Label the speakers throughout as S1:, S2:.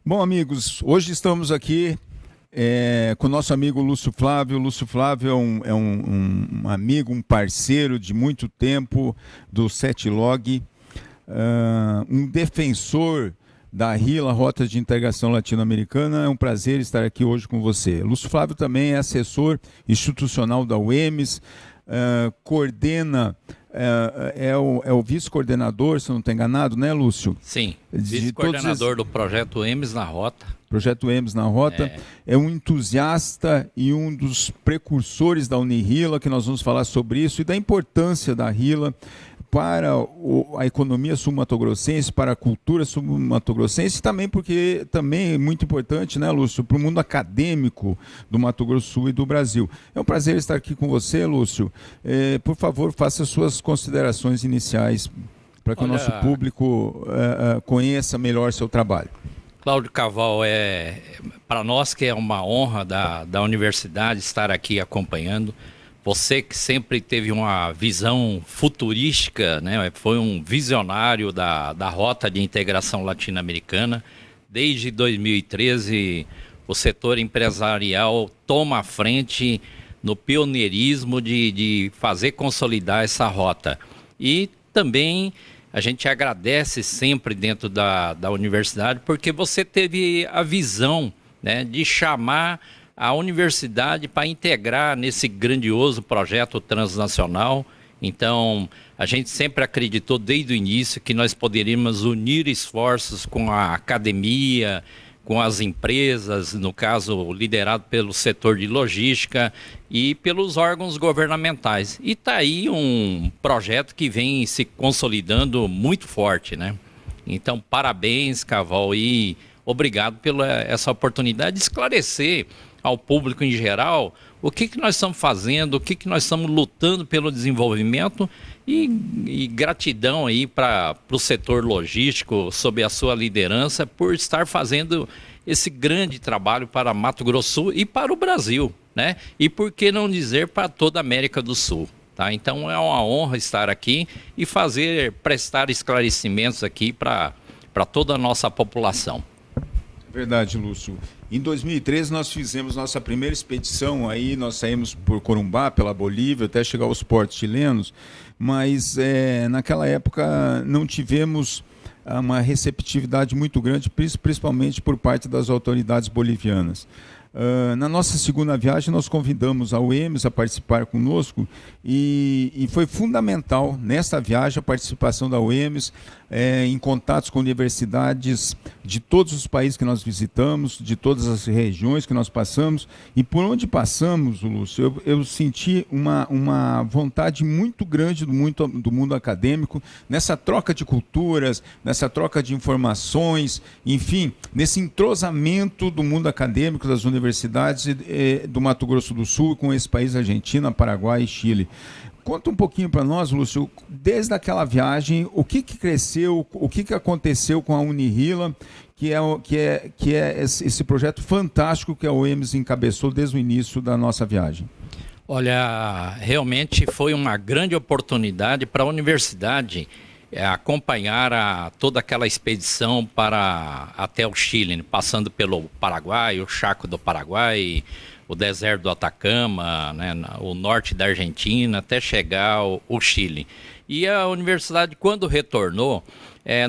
S1: Bom, amigos, hoje estamos aqui com o nosso amigo Lúcio Flávio. Lúcio Flávio é um amigo, um parceiro de muito tempo do Setlog, um defensor da RILA, Rota de Integração Latino-Americana. É um prazer estar aqui hoje com você. Lúcio Flávio também é assessor institucional da UEMS, coordena, é o vice-coordenador, se eu não estou enganado, né, Lúcio?
S2: Sim, vice-coordenador do projeto UEMS na Rota.
S1: Projeto UEMS na Rota, é um entusiasta e um dos precursores da Unirila, que nós vamos falar sobre isso, e da importância da RILA para a economia sul-mato-grossense, para a cultura sul-mato-grossense, e também porque também é muito importante, né, Lúcio, para o mundo acadêmico do Mato Grosso do Sul e do Brasil. É um prazer estar aqui com você, Lúcio. Por favor, faça suas considerações iniciais para que o nosso público conheça melhor seu trabalho.
S2: Cláudio Caval, para nós que é uma honra da universidade estar aqui acompanhando. Você que sempre teve uma visão futurística, né? Foi um visionário da Rota de Integração Latino-Americana. Desde 2013, o setor empresarial toma a frente no pioneirismo de fazer consolidar essa rota. E também a gente agradece sempre dentro da universidade, porque você teve a visão, né, de chamar a universidade para integrar nesse grandioso projeto transnacional. Então, a gente sempre acreditou desde o início que nós poderíamos unir esforços com a academia, com as empresas, no caso liderado pelo setor de logística e pelos órgãos governamentais. E está aí um projeto que vem se consolidando muito forte, né? Então, parabéns, Caval, e obrigado pela essa oportunidade de esclarecer ao público em geral o que nós estamos fazendo, o que nós estamos lutando pelo desenvolvimento e gratidão aí para o setor logístico, sob a sua liderança, por estar fazendo esse grande trabalho para Mato Grosso do Sul e para o Brasil, né? E por que não dizer para toda a América do Sul, tá? Então é uma honra estar aqui e prestar esclarecimentos aqui para toda a nossa população.
S1: Verdade, Lúcio. Em 2013 nós fizemos nossa primeira expedição, aí nós saímos por Corumbá, pela Bolívia, até chegar aos portos chilenos, mas naquela época não tivemos uma receptividade muito grande, principalmente por parte das autoridades bolivianas. Na nossa segunda viagem, nós convidamos a UEMS a participar conosco e foi fundamental nessa viagem a participação da UEMS em contatos com universidades de todos os países que nós visitamos, de todas as regiões que nós passamos. E por onde passamos, Lúcio, eu senti uma vontade muito grande do mundo acadêmico nessa troca de culturas, nessa troca de informações, enfim, nesse entrosamento do mundo acadêmico das universidades do Mato Grosso do Sul com esse país, Argentina, Paraguai e Chile. Conta um pouquinho para nós, Lúcio, desde aquela viagem, o que cresceu, o que aconteceu com a Unirila, que é esse projeto fantástico que a UEMS encabeçou desde o início da nossa viagem.
S2: Olha, realmente foi uma grande oportunidade para a universidade acompanhar toda aquela expedição até o Chile, passando pelo Paraguai, o Chaco do Paraguai, o deserto do Atacama, né, o norte da Argentina, até chegar ao Chile. E a universidade, quando retornou,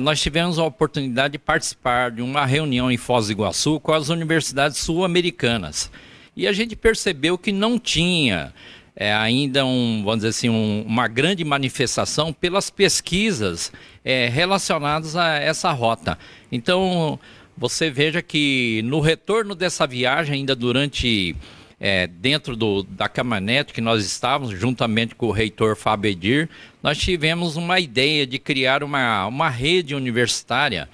S2: nós tivemos a oportunidade de participar de uma reunião em Foz do Iguaçu com as universidades sul-americanas. E a gente percebeu que não tinha ainda vamos dizer assim, uma grande manifestação pelas pesquisas relacionadas a essa rota. Então, você veja que no retorno dessa viagem, ainda dentro da caminhonete que nós estávamos, juntamente com o reitor Fábio Edir, nós tivemos uma ideia de criar uma rede universitária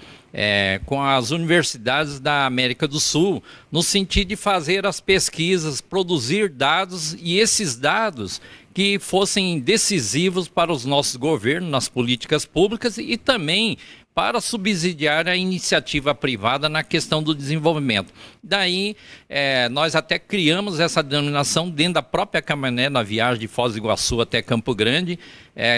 S2: com as universidades da América do Sul, no sentido de fazer as pesquisas, produzir dados, e esses dados que fossem decisivos para os nossos governos, nas políticas públicas e também para subsidiar a iniciativa privada na questão do desenvolvimento. Daí, nós até criamos essa denominação dentro da própria caminhonete na viagem de Foz do Iguaçu até Campo Grande,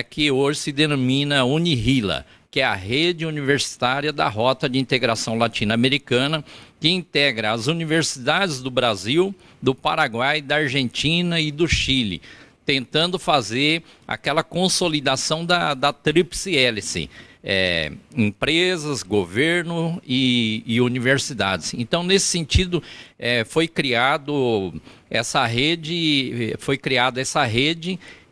S2: que hoje se denomina Unirila, que é a Rede Universitária da Rota de Integração Latino-Americana, que integra as universidades do Brasil, do Paraguai, da Argentina e do Chile, tentando fazer aquela consolidação da tríplice hélice. Empresas, governo e universidades. Então, nesse sentido, foi criada essa rede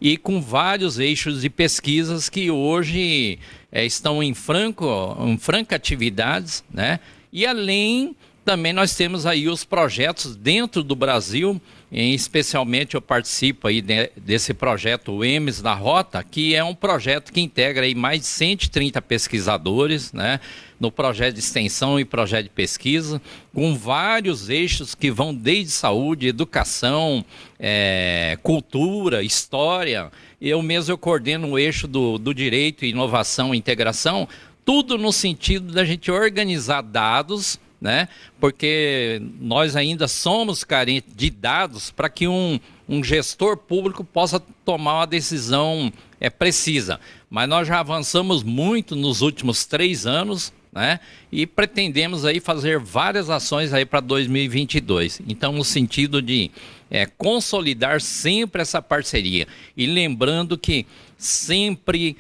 S2: e com vários eixos de pesquisas que hoje estão em franca atividades, né? E além, também nós temos aí os projetos dentro do Brasil, especialmente eu participo aí desse projeto o EMES da Rota, que é um projeto que integra aí mais de 130 pesquisadores, né, no projeto de extensão e projeto de pesquisa, com vários eixos que vão desde saúde, educação, cultura, história. Eu coordeno o eixo do direito, inovação e integração, tudo no sentido da gente organizar dados, né? Porque nós ainda somos carentes de dados para que um gestor público possa tomar uma decisão precisa. Mas nós já avançamos muito nos últimos 3 anos, né? E pretendemos aí fazer várias ações aí para 2022. Então, no sentido de consolidar sempre essa parceria. E lembrando que sempre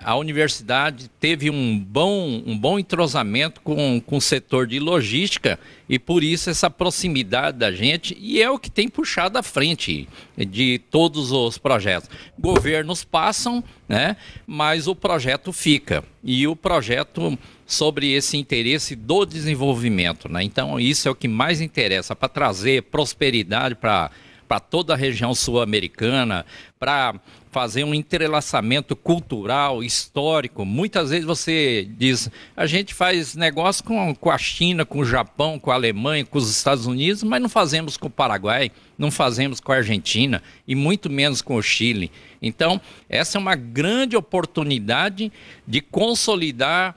S2: a universidade teve um bom entrosamento com o setor de logística e por isso essa proximidade da gente, e é o que tem puxado à frente de todos os projetos. Governos passam, né, mas o projeto fica, e o projeto sobre esse interesse do desenvolvimento, né? Então isso é o que mais interessa para trazer prosperidade para toda a região sul-americana, para fazer um entrelaçamento cultural, histórico. Muitas vezes você diz, a gente faz negócio com a China, com o Japão, com a Alemanha, com os Estados Unidos, mas não fazemos com o Paraguai, não fazemos com a Argentina e muito menos com o Chile. Então, essa é uma grande oportunidade de consolidar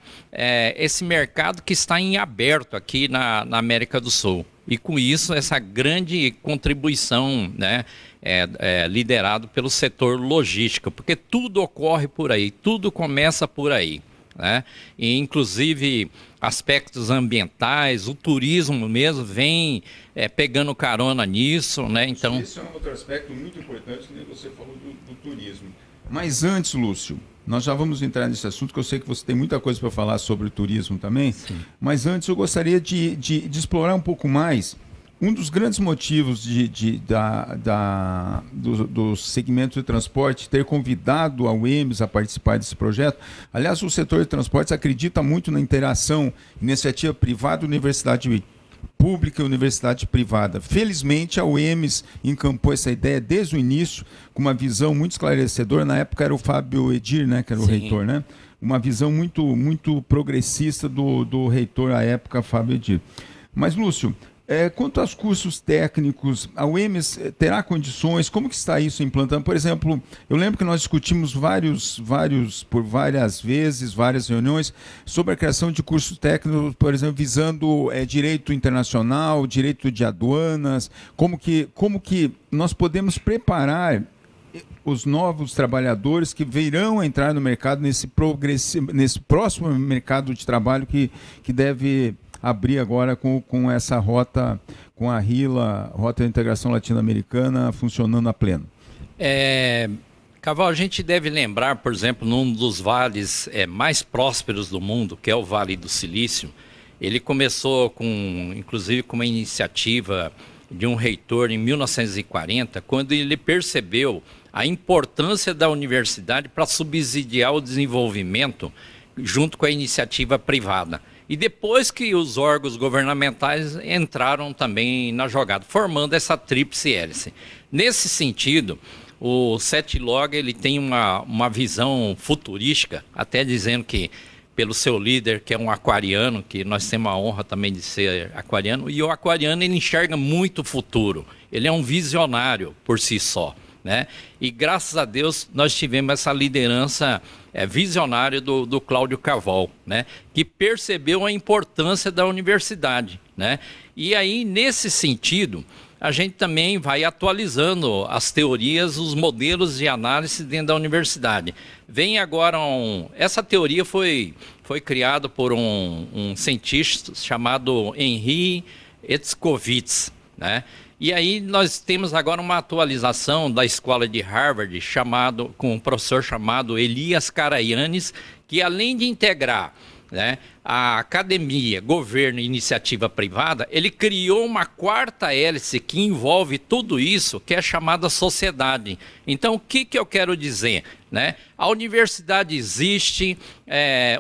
S2: esse mercado que está em aberto aqui na América do Sul. E com isso, essa grande contribuição, né, liderado pelo setor logístico, porque tudo ocorre por aí, tudo começa por aí, né? E, inclusive, aspectos ambientais, o turismo mesmo vem pegando carona nisso, né? Então,
S1: esse é um outro aspecto muito importante, que você falou do turismo. Mas antes, Lúcio, nós já vamos entrar nesse assunto, que eu sei que você tem muita coisa para falar sobre o turismo também. Sim. Mas antes eu gostaria de explorar um pouco mais um dos grandes motivos do segmento de transporte ter convidado a UEMS a participar desse projeto. Aliás, o setor de transportes acredita muito na interação, iniciativa privada, universidade pública e universidade privada. Felizmente, a UEMS encampou essa ideia desde o início, com uma visão muito esclarecedora. Na época era o Fábio Edir, né, que era o reitor, né? Uma visão muito progressista do reitor à época, Fábio Edir. Mas, Lúcio, quanto aos cursos técnicos, a UEMS terá condições? Como que está isso implantando? Por exemplo, eu lembro que nós discutimos por várias vezes, várias reuniões, sobre a criação de cursos técnicos, por exemplo, visando direito internacional, direito de aduanas, como que nós podemos preparar os novos trabalhadores que virão entrar no mercado, nesse próximo mercado de trabalho que deve abrir agora com essa rota, com a RILA, Rota de Integração Latino-Americana, funcionando a pleno.
S2: Caval, a gente deve lembrar, por exemplo, num dos vales mais prósperos do mundo, que é o Vale do Silício. Ele começou inclusive com uma iniciativa de um reitor em 1940, quando ele percebeu a importância da universidade para subsidiar o desenvolvimento junto com a iniciativa privada. E depois que os órgãos governamentais entraram também na jogada, formando essa tríplice hélice. Nesse sentido, o SETILOG ele tem uma visão futurística, até dizendo que, pelo seu líder, que é um aquariano, que nós temos a honra também de ser aquariano, e o aquariano ele enxerga muito o futuro, ele é um visionário por si só, né? E graças a Deus nós tivemos essa liderança visionária do Cláudio Caval, né? Que percebeu a importância da universidade, né? E aí, nesse sentido, a gente também vai atualizando as teorias, os modelos de análise dentro da universidade. Vem agora essa teoria foi criada por um cientista chamado Henri Etzkovitz, né? E aí nós temos agora uma atualização da escola de Harvard com um professor chamado Elias Karayanis, que além de integrar, né, a academia, governo e iniciativa privada, ele criou uma quarta hélice que envolve tudo isso, que é chamada sociedade. Então, o que eu quero dizer? Né? A universidade existe,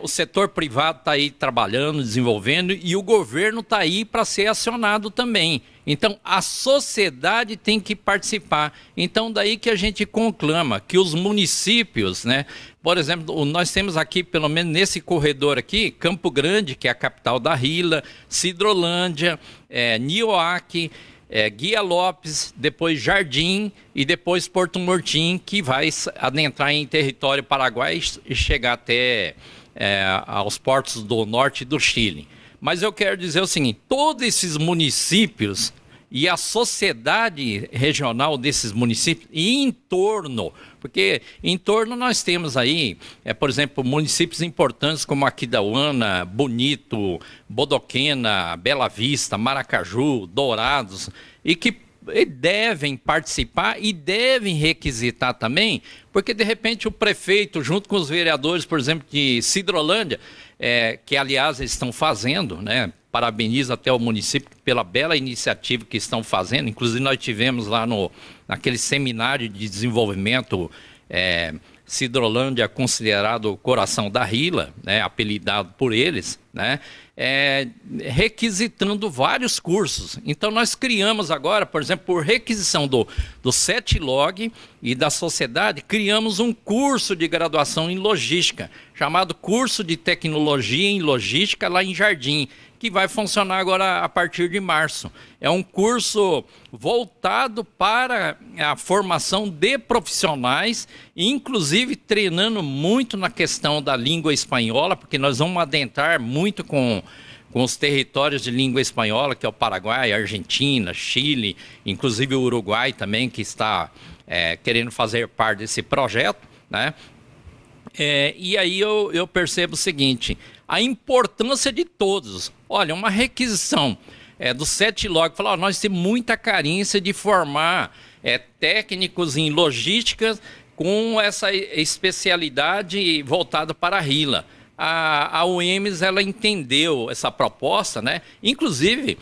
S2: o setor privado está aí trabalhando, desenvolvendo, e o governo está aí para ser acionado também. Então, a sociedade tem que participar. Então, daí que a gente conclama que os municípios, né? Por exemplo, nós temos aqui, pelo menos nesse corredor aqui, Campo Grande, que é a capital da Rila, Sidrolândia, Nioaque, Guia Lopes, depois Jardim e depois Porto Murtim, que vai adentrar em território paraguai e chegar até aos portos do norte do Chile. Mas eu quero dizer o seguinte, todos esses municípios e a sociedade regional desses municípios e em torno, porque em torno nós temos aí, por exemplo, municípios importantes como Aquidauana, Bonito, Bodoquena, Bela Vista, Maracaju, Dourados, e que devem participar e devem requisitar também, porque de repente o prefeito, junto com os vereadores, por exemplo, de Sidrolândia, que aliás eles estão fazendo, né? Parabenizo até o município pela bela iniciativa que estão fazendo. Inclusive nós tivemos lá naquele seminário de desenvolvimento Sidrolândia, considerado o coração da Rila, né, apelidado por eles, né, requisitando vários cursos. Então nós criamos agora, por exemplo, por requisição do CETLOG e da sociedade, criamos um curso de graduação em logística, chamado Curso de Tecnologia em Logística lá em Jardim, que vai funcionar agora a partir de março. É um curso voltado para a formação de profissionais, inclusive treinando muito na questão da língua espanhola, porque nós vamos adentrar muito com os territórios de língua espanhola, que é o Paraguai, a Argentina, Chile, inclusive o Uruguai também, que está querendo fazer parte desse projeto, né? E aí eu percebo o seguinte, a importância de todos. Olha, uma requisição do CETLOG, falar, nós temos muita carência de formar técnicos em logística com essa especialidade voltada para a Rila. A UEMS, ela entendeu essa proposta, né? Inclusive,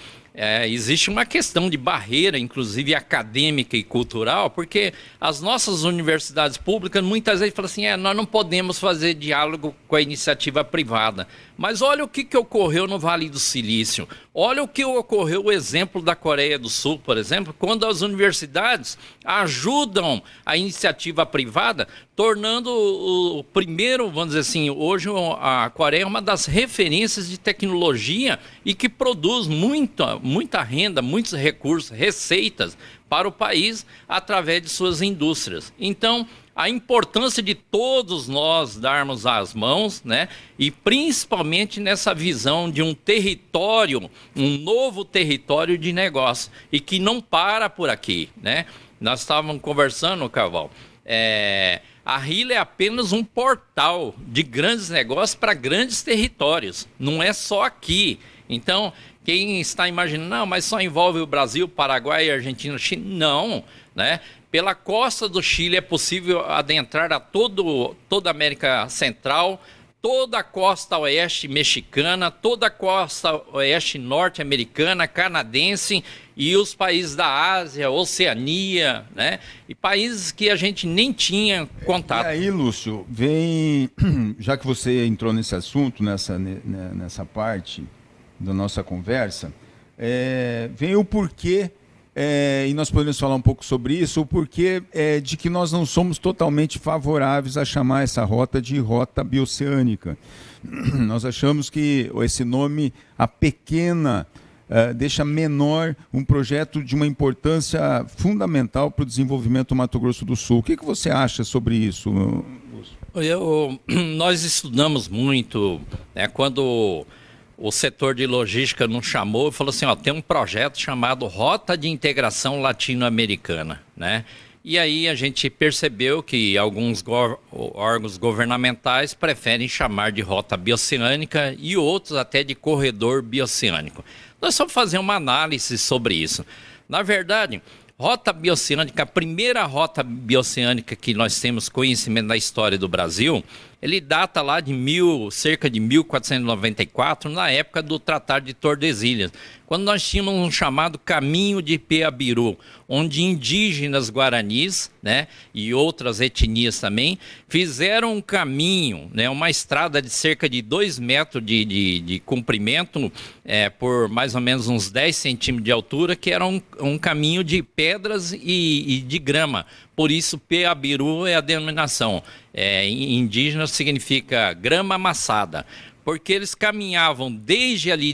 S2: existe uma questão de barreira, inclusive acadêmica e cultural, porque as nossas universidades públicas muitas vezes falam assim, nós não podemos fazer diálogo com a iniciativa privada. Mas olha o que ocorreu no Vale do Silício. Olha o que ocorreu, o exemplo da Coreia do Sul, por exemplo, quando as universidades ajudam a iniciativa privada, tornando o primeiro, vamos dizer assim, hoje a Coreia é uma das referências de tecnologia e que produz muita renda, muitos recursos, receitas para o país através de suas indústrias. Então, a importância de todos nós darmos as mãos, né? E principalmente nessa visão de um território, um novo território de negócio, e que não para por aqui, né? Nós estávamos conversando, Carvalho, a Rila é apenas um portal de grandes negócios para grandes territórios, não é só aqui. Então, quem está imaginando, não, mas só envolve o Brasil, Paraguai, Argentina, Chile, não, né? Pela costa do Chile é possível adentrar a toda a América Central, toda a costa oeste mexicana, toda a costa oeste norte-americana, canadense e os países da Ásia, Oceania, né? E países que a gente nem tinha contato.
S1: E aí, Lúcio, já que você entrou nesse assunto, nessa parte da nossa conversa, vem o porquê, e nós podemos falar um pouco sobre isso, o porquê de que nós não somos totalmente favoráveis a chamar essa rota de rota bioceânica. Nós achamos que esse nome, a pequena, deixa menor um projeto de uma importância fundamental para o desenvolvimento do Mato Grosso do Sul. O que você acha sobre isso, Lúcio?
S2: Nós estudamos muito, quando o setor de logística nos chamou e falou assim, ó, tem um projeto chamado Rota de Integração Latino-Americana, né? E aí a gente percebeu que alguns órgãos governamentais preferem chamar de rota bioceânica e outros até de corredor bioceânico. Nós vamos fazer uma análise sobre isso. Na verdade, rota bioceânica, a primeira rota bioceânica que nós temos conhecimento da história do Brasil, ele data lá de cerca de 1494, na época do Tratado de Tordesilhas, quando nós tínhamos um chamado Caminho de Peabiru, onde indígenas guaranis, né, e outras etnias também, fizeram um caminho, né, uma estrada de cerca de 2 metros de comprimento, por mais ou menos uns 10 centímetros de altura, que era um caminho de pedras e de grama. Por isso, Peabiru é a denominação. Indígena significa grama amassada, porque eles caminhavam desde ali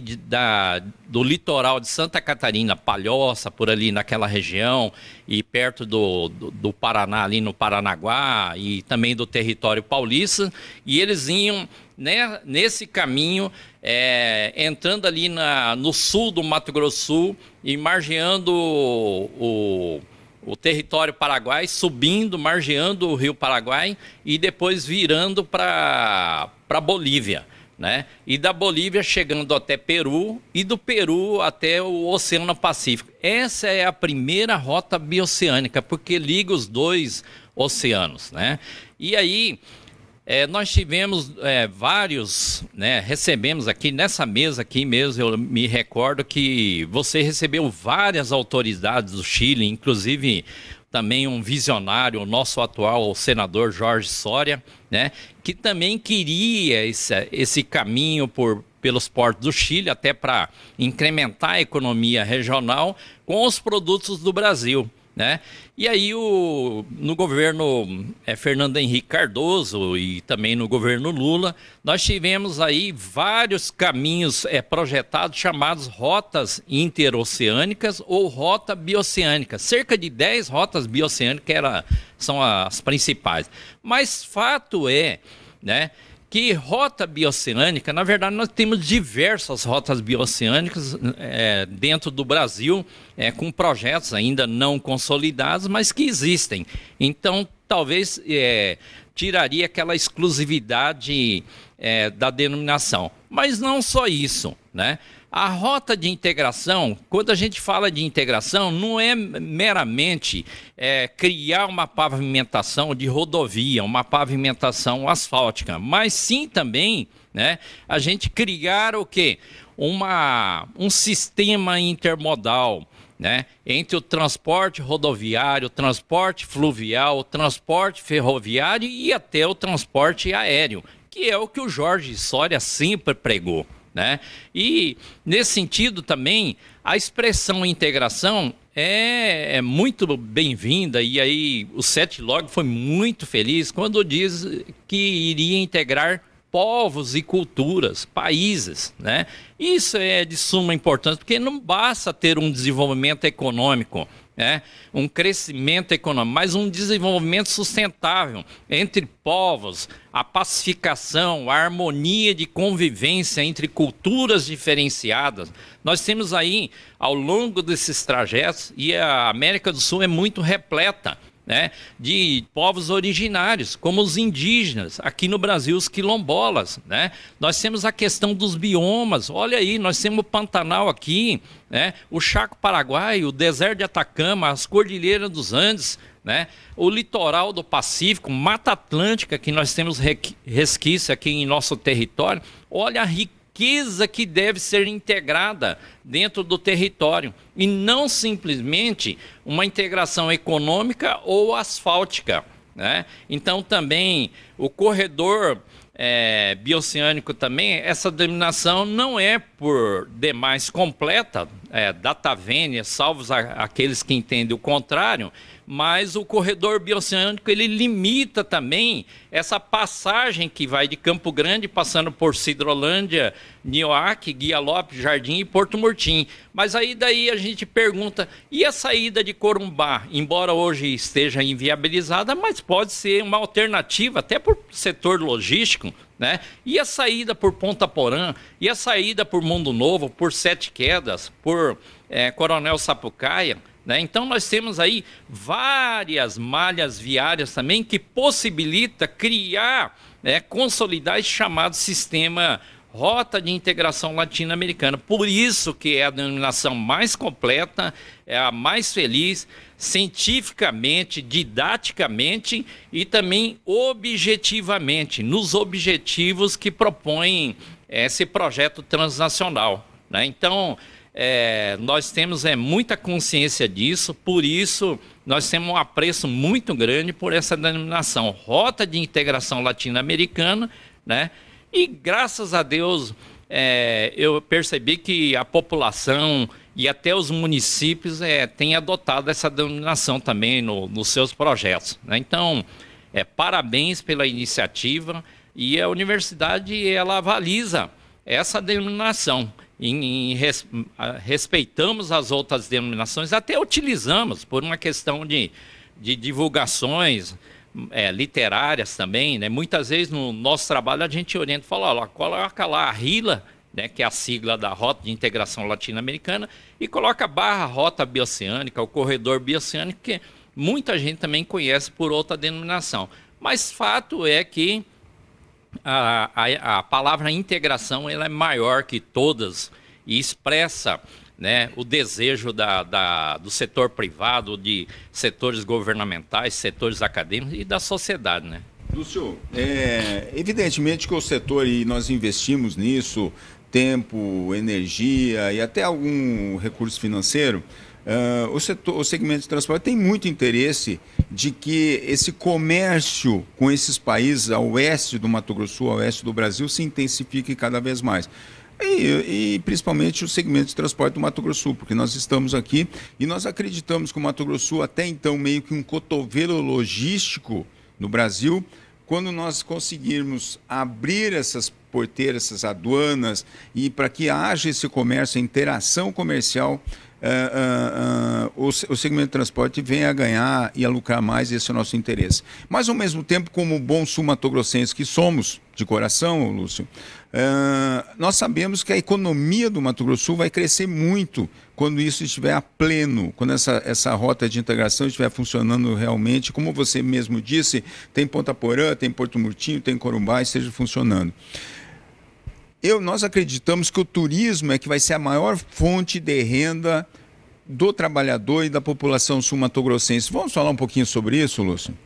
S2: do litoral de Santa Catarina, Palhoça, por ali naquela região, e perto do Paraná, ali no Paranaguá, e também do território paulista, e eles iam, né, nesse caminho, entrando ali no sul do Mato Grosso do Sul e margeando o território paraguai, subindo, margeando o rio Paraguai e depois virando para Bolívia, né? E da Bolívia chegando até Peru e do Peru até o Oceano Pacífico. Essa é a primeira rota bioceânica, porque liga os 2 oceanos, né? E aí nós tivemos vários, né, recebemos aqui nessa mesa aqui mesmo, eu me recordo que você recebeu várias autoridades do Chile, inclusive também um visionário, o nosso atual senador Jorge Soria, né, que também queria esse caminho pelos portos do Chile, até para incrementar a economia regional com os produtos do Brasil, né? E aí no governo Fernando Henrique Cardoso e também no governo Lula, nós tivemos aí vários caminhos projetados chamados rotas interoceânicas ou rota bioceânica. Cerca de 10 rotas bioceânicas são as principais. Mas fato é, né, que rota bioceânica, na verdade, nós temos diversas rotas bioceânicas dentro do Brasil, com projetos ainda não consolidados, mas que existem. Então, talvez tiraria aquela exclusividade da denominação. Mas não só isso, né? A rota de integração, quando a gente fala de integração, não é meramente criar uma pavimentação de rodovia, uma pavimentação asfáltica, mas sim também, né, a gente criar o quê? Um sistema intermodal, né, entre o transporte rodoviário, o transporte fluvial, o transporte ferroviário e até o transporte aéreo, que é o que o Jorge Soria sempre pregou, né? E nesse sentido também a expressão integração é muito bem-vinda, e aí o Setlog foi muito feliz quando diz que iria integrar povos e culturas, países, né? Isso é de suma importância, porque não basta ter um desenvolvimento econômico, um crescimento econômico, mas um desenvolvimento sustentável entre povos, a pacificação, a harmonia de convivência entre culturas diferenciadas. Nós temos aí, ao longo desses trajetos, e a América do Sul é muito repleta, né, de povos originários, como os indígenas, aqui no Brasil os quilombolas, né? Nós temos a questão dos biomas, olha aí, nós temos o Pantanal aqui, né? O Chaco Paraguai, o deserto de Atacama, as Cordilheiras dos Andes, né? O litoral do Pacífico, Mata Atlântica, que nós temos resquício aqui em nosso território. Olha a riqueza que deve ser integrada dentro do território e não simplesmente uma integração econômica ou asfáltica, né? Então também o corredor bioceânico também, essa denominação não é por demais completa, data vênia, salvos aqueles que entendem o contrário, mas o corredor bioceânico ele limita também essa passagem que vai de Campo Grande, passando por Sidrolândia, Nioaque, Guia Lopes, Jardim e Porto Murtim. Mas aí daí a gente pergunta, e a saída de Corumbá? Embora hoje esteja inviabilizada, mas pode ser uma alternativa até para o setor logístico, né? E a saída por Ponta Porã, e a saída por Mundo Novo, por Sete Quedas, por Coronel Sapucaia, né? Então nós temos aí várias malhas viárias também que possibilita criar, consolidar esse chamado sistema Rota de Integração Latino-Americana. Por isso que é a denominação mais completa, é a mais feliz, cientificamente, didaticamente e também objetivamente, nos objetivos que propõem esse projeto transnacional, né? Então, nós temos muita consciência disso, por isso nós temos um apreço muito grande por essa denominação, Rota de Integração Latino-Americana, né? E graças a Deus eu percebi que a população e até os municípios têm adotado essa denominação também nos seus projetos, né? Então, parabéns pela iniciativa, e a universidade ela avaliza essa denominação. Respeitamos as outras denominações, até utilizamos por uma questão de divulgações literárias também, né? Muitas vezes no nosso trabalho a gente orienta e fala, ó, coloca lá a RILA, né, que é a sigla da Rota de Integração Latino-Americana, e coloca / Rota Bioceânica, o Corredor Bioceânico, que muita gente também conhece por outra denominação. Mas fato é que a palavra integração ela é maior que todas e expressa, né, o desejo do setor privado, de setores governamentais, setores acadêmicos e da sociedade, né?
S1: Lúcio, evidentemente que o setor, e nós investimos nisso, tempo, energia e até algum recurso financeiro, o segmento de transporte tem muito interesse de que esse comércio com esses países a oeste do Mato Grosso, a oeste do Brasil, se intensifique cada vez mais. E principalmente o segmento de transporte do Mato Grosso, porque nós estamos aqui e nós acreditamos que o Mato Grosso, até então, meio que um cotovelo logístico no Brasil, quando nós conseguirmos abrir essas porteiras, essas aduanas, e para que haja esse comércio, a interação comercial, o segmento de transporte venha a ganhar e a lucrar mais, esse é o nosso interesse. Mas, ao mesmo tempo, como bons sul-mato-grossenses que somos, de coração, Lúcio, nós sabemos que a economia do Mato Grosso vai crescer muito quando isso estiver a pleno, quando essa rota de integração estiver funcionando realmente, como você mesmo disse, tem Ponta Porã, tem Porto Murtinho, tem Corumbá, esteja funcionando. Nós acreditamos que o turismo é que vai ser a maior fonte de renda do trabalhador e da população sul-mato-grossense. Vamos falar um pouquinho sobre isso, Lúcio?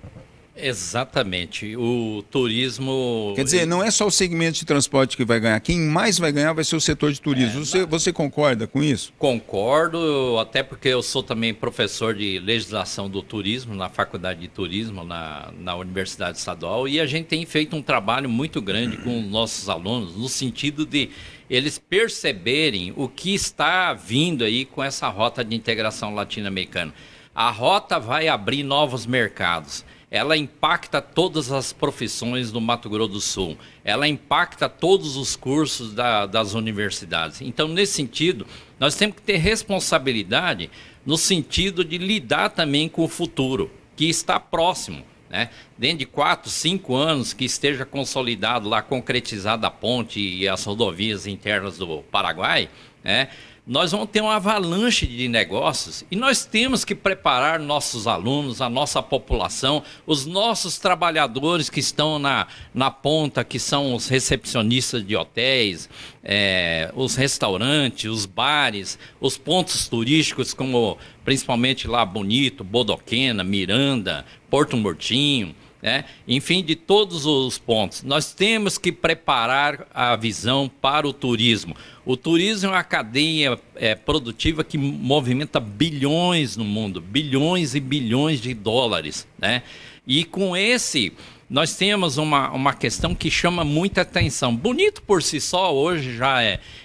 S2: Exatamente. O turismo...
S1: Quer dizer, não é só o segmento de transporte que vai ganhar. Quem mais vai ganhar vai ser o setor de turismo. Você concorda com isso?
S2: Concordo, até porque eu sou também professor de legislação do turismo na Faculdade de Turismo, na Universidade Estadual, e a gente tem feito um trabalho muito grande com nossos alunos, no sentido de eles perceberem o que está vindo aí com essa rota de integração latino-americana. A rota vai abrir novos mercados. Ela impacta todas as profissões do Mato Grosso do Sul. Ela impacta todos os cursos das universidades. Então, nesse sentido, nós temos que ter responsabilidade no sentido de lidar também com o futuro, que está próximo, né? Dentro de 4, 5 anos que esteja consolidado lá, concretizada a ponte e as rodovias internas do Paraguai, né? Nós vamos ter uma avalanche de negócios e nós temos que preparar nossos alunos, a nossa população, os nossos trabalhadores que estão na ponta, que são os recepcionistas de hotéis, os restaurantes, os bares, os pontos turísticos, como principalmente lá Bonito, Bodoquena, Miranda, Porto Murtinho, enfim, de todos os pontos. Nós temos que preparar a visão para o turismo. O turismo é uma cadeia produtiva que movimenta bilhões no mundo, bilhões e bilhões de dólares, né? E com nós temos uma questão que chama muita atenção. Bonito por si só hoje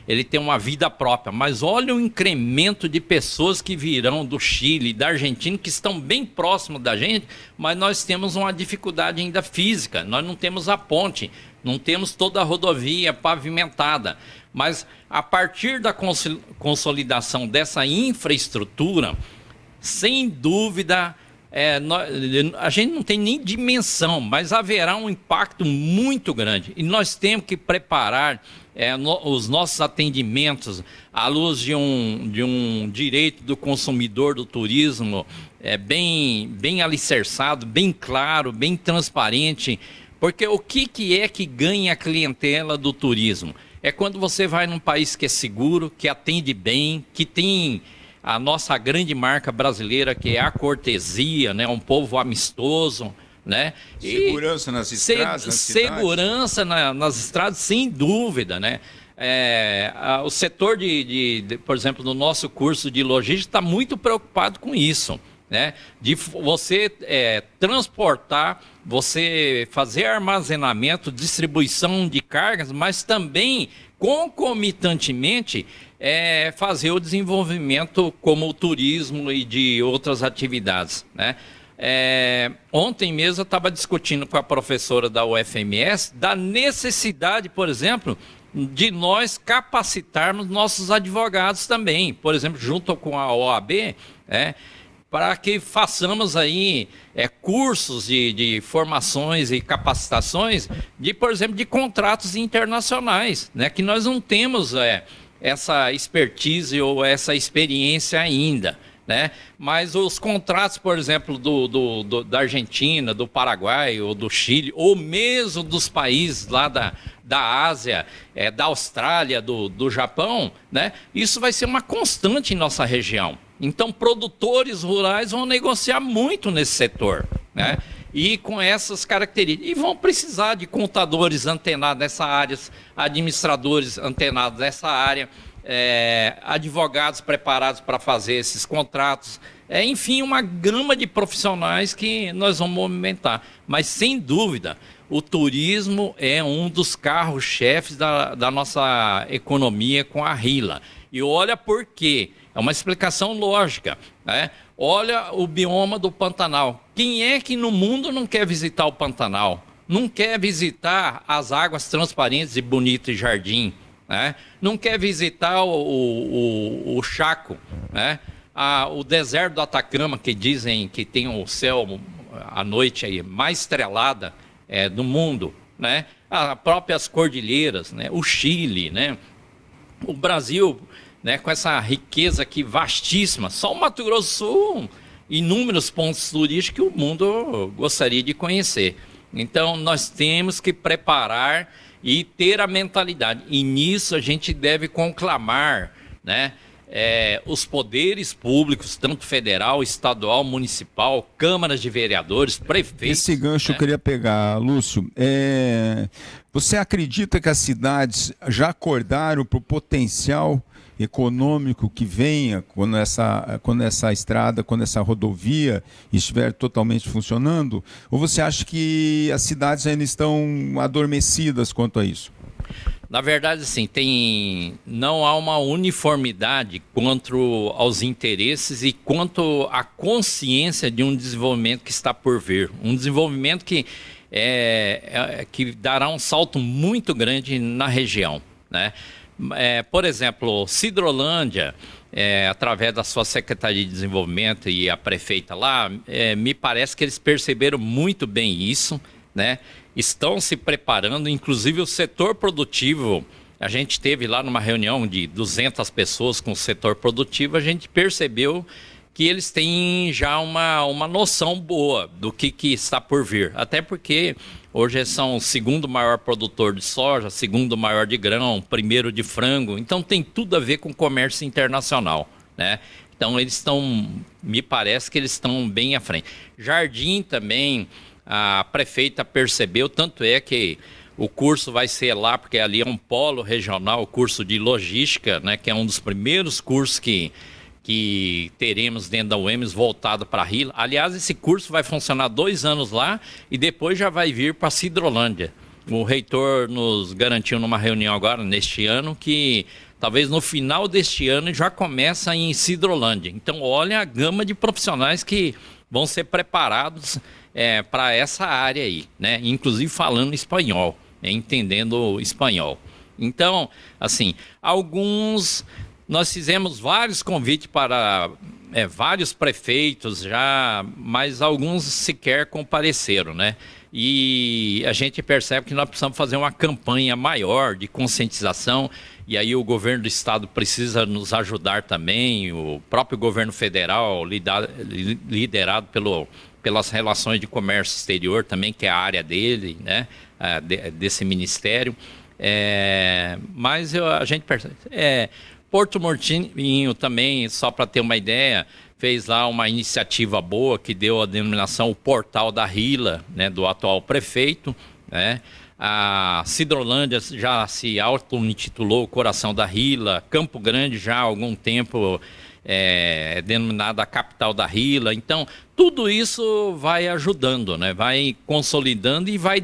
S2: ele tem uma vida própria, mas olha o incremento de pessoas que virão do Chile, da Argentina, que estão bem próximos da gente, mas nós temos uma dificuldade ainda física, nós não temos a ponte, não temos toda a rodovia pavimentada, mas a partir da consolidação dessa infraestrutura, sem dúvida, a gente não tem nem dimensão, mas haverá um impacto muito grande. E nós temos que preparar os nossos atendimentos à luz de um direito do consumidor do turismo bem alicerçado, bem claro, bem transparente. Porque o que é que ganha a clientela do turismo? É quando você vai num país que é seguro, que atende bem, que tem a nossa grande marca brasileira, que é a cortesia, né? Um povo amistoso, né?
S1: Segurança nas estradas, nas
S2: segurança nas estradas, sem dúvida, né? O setor por exemplo, no nosso curso de logística está muito preocupado com isso, né? De você transportar, você fazer armazenamento, distribuição de cargas, mas também concomitantemente fazer o desenvolvimento como o turismo e de outras atividades, né? Ontem mesmo eu estava discutindo com a professora da UFMS da necessidade, por exemplo, de nós capacitarmos nossos advogados também, por exemplo, junto com a OAB, para que façamos aí cursos de formações e capacitações por exemplo, de contratos internacionais, né? Que nós não temos essa expertise ou essa experiência ainda, né? Mas os contratos, por exemplo, da Argentina, do Paraguai ou do Chile, ou mesmo dos países lá da Ásia, da Austrália, do Japão, né? Isso vai ser uma constante em nossa região. Então, produtores rurais vão negociar muito nesse setor, né? E com essas características. E vão precisar de contadores antenados nessa área, administradores antenados nessa área, advogados preparados para fazer esses contratos. Enfim, uma gama de profissionais que nós vamos movimentar. Mas, sem dúvida, o turismo é um dos carros-chefes da nossa economia com a RILA. E olha por quê. É uma explicação lógica, né? Olha o bioma do Pantanal. Quem é que no mundo não quer visitar o Pantanal? Não quer visitar as águas transparentes e bonitas de Jardim, né? Não quer visitar o Chaco, né? O deserto do Atacama, que dizem que tem o céu à noite aí, mais estrelada do mundo, né? As próprias cordilheiras, né? O Chile, né? O Brasil, né, com essa riqueza aqui vastíssima, só o Mato Grosso do Sul, inúmeros pontos turísticos que o mundo gostaria de conhecer. Então, nós temos que preparar e ter a mentalidade. E nisso a gente deve conclamar, né, os poderes públicos, tanto federal, estadual, municipal, câmaras de vereadores, prefeitos.
S1: Esse gancho eu queria pegar, Lúcio. Você acredita que as cidades já acordaram para o potencial econômico que venha quando essa estrada, quando essa rodovia estiver totalmente funcionando? Ou você acha que as cidades ainda estão adormecidas quanto a isso?
S2: Na verdade, sim, não há uma uniformidade quanto aos interesses e quanto à consciência de um desenvolvimento que está por vir. Um desenvolvimento que dará um salto muito grande na região, né? Por exemplo, Sidrolândia, através da sua Secretaria de Desenvolvimento e a prefeita lá, me parece que eles perceberam muito bem isso, né? Estão se preparando, inclusive o setor produtivo. A gente teve lá numa reunião de 200 pessoas com o setor produtivo, a gente percebeu que eles têm já uma noção boa do que está por vir. Até porque hoje são o segundo maior produtor de soja, segundo maior de grão, primeiro de frango. Então tem tudo a ver com comércio internacional, né? Então me parece que eles estão bem à frente. Jardim também, a prefeita percebeu, tanto é que o curso vai ser lá, porque ali é um polo regional, o curso de logística, né? Que é um dos primeiros cursos que teremos dentro da UEMS voltado para a RILA. Aliás, esse curso vai funcionar 2 anos lá e depois já vai vir para Sidrolândia. O reitor nos garantiu numa reunião agora, neste ano, que talvez no final deste ano já começa em Sidrolândia. Então, olha a gama de profissionais que vão ser preparados para essa área aí, né? Inclusive falando espanhol, né? Entendendo espanhol. Então, assim, nós fizemos vários convites para vários prefeitos já, mas alguns sequer compareceram, né? E a gente percebe que nós precisamos fazer uma campanha maior de conscientização, e aí o governo do estado precisa nos ajudar também, o próprio governo federal, liderado pelas relações de comércio exterior também, que é a área dele, né? Desse ministério. Mas a gente percebe... Porto Murtinho também, só para ter uma ideia, fez lá uma iniciativa boa que deu a denominação o Portal da Rila, né, do atual prefeito, né? A Sidrolândia já se auto-intitulou Coração da Rila, Campo Grande já há algum tempo denominada a capital da Rila. Então, tudo isso vai ajudando, né? Vai consolidando e vai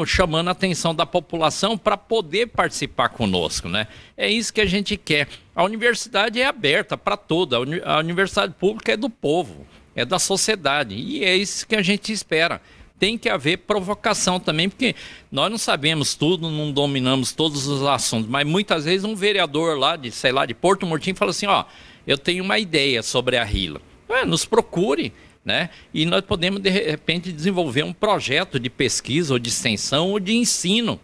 S2: chamando a atenção da população para poder participar conosco, né? É isso que a gente quer. A universidade é aberta para toda. A universidade pública é do povo, é da sociedade. E é isso que a gente espera. Tem que haver provocação também, porque nós não sabemos tudo, não dominamos todos os assuntos, mas muitas vezes um vereador lá de Porto Murtinho fala assim, eu tenho uma ideia sobre a Rila. Nos procure, né? E nós podemos, de repente, desenvolver um projeto de pesquisa ou de extensão ou de ensino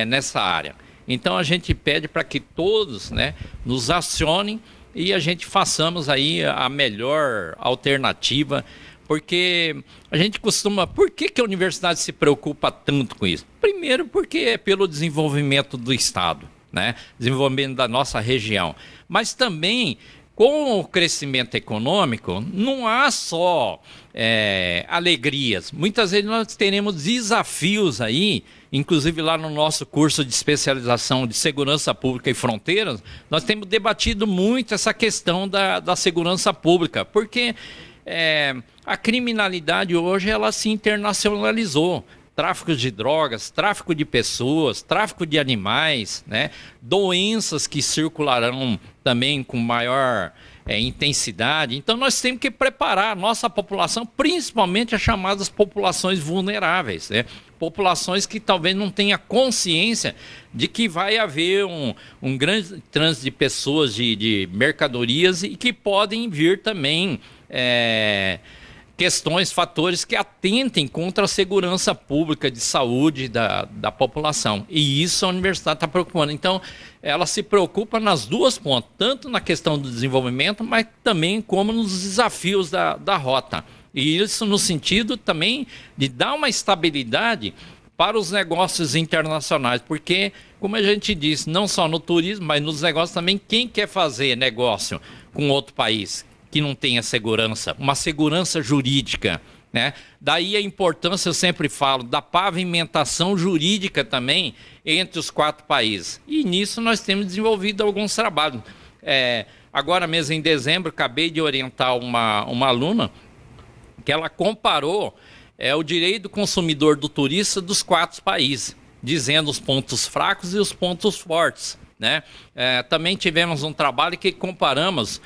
S2: nessa área. Então, a gente pede para que todos, né, nos acionem e a gente façamos aí a melhor alternativa, porque a gente costuma... Por que a universidade se preocupa tanto com isso? Primeiro, porque é pelo desenvolvimento do Estado, né? Desenvolvimento da nossa região. Mas também, com o crescimento econômico, não há só alegrias. Muitas vezes nós teremos desafios aí, inclusive lá no nosso curso de especialização de Segurança Pública e Fronteiras, nós temos debatido muito essa questão da segurança pública, porque... a criminalidade hoje ela se internacionalizou. Tráfico de drogas, tráfico de pessoas, tráfico de animais, né? Doenças que circularão também com maior intensidade. Então nós temos que preparar a nossa população, principalmente as chamadas populações vulneráveis, né? Populações que talvez não tenham consciência de que vai haver um grande trânsito de pessoas, de mercadorias, e que podem vir também questões, fatores que atentem contra a segurança pública de saúde da população. E isso a universidade está preocupando. Então, ela se preocupa nas duas pontas, tanto na questão do desenvolvimento, mas também como nos desafios da rota. E isso no sentido também de dar uma estabilidade para os negócios internacionais, porque, como a gente disse, não só no turismo, mas nos negócios também, quem quer fazer negócio com outro país que não tenha segurança, uma segurança jurídica, né? Daí a importância, eu sempre falo, da pavimentação jurídica também entre os 4 países. E nisso nós temos desenvolvido alguns trabalhos. Agora mesmo em dezembro, acabei de orientar uma aluna que ela comparou o direito do consumidor do turista dos 4 países, dizendo os pontos fracos e os pontos fortes, né? Também tivemos um trabalho que comparamos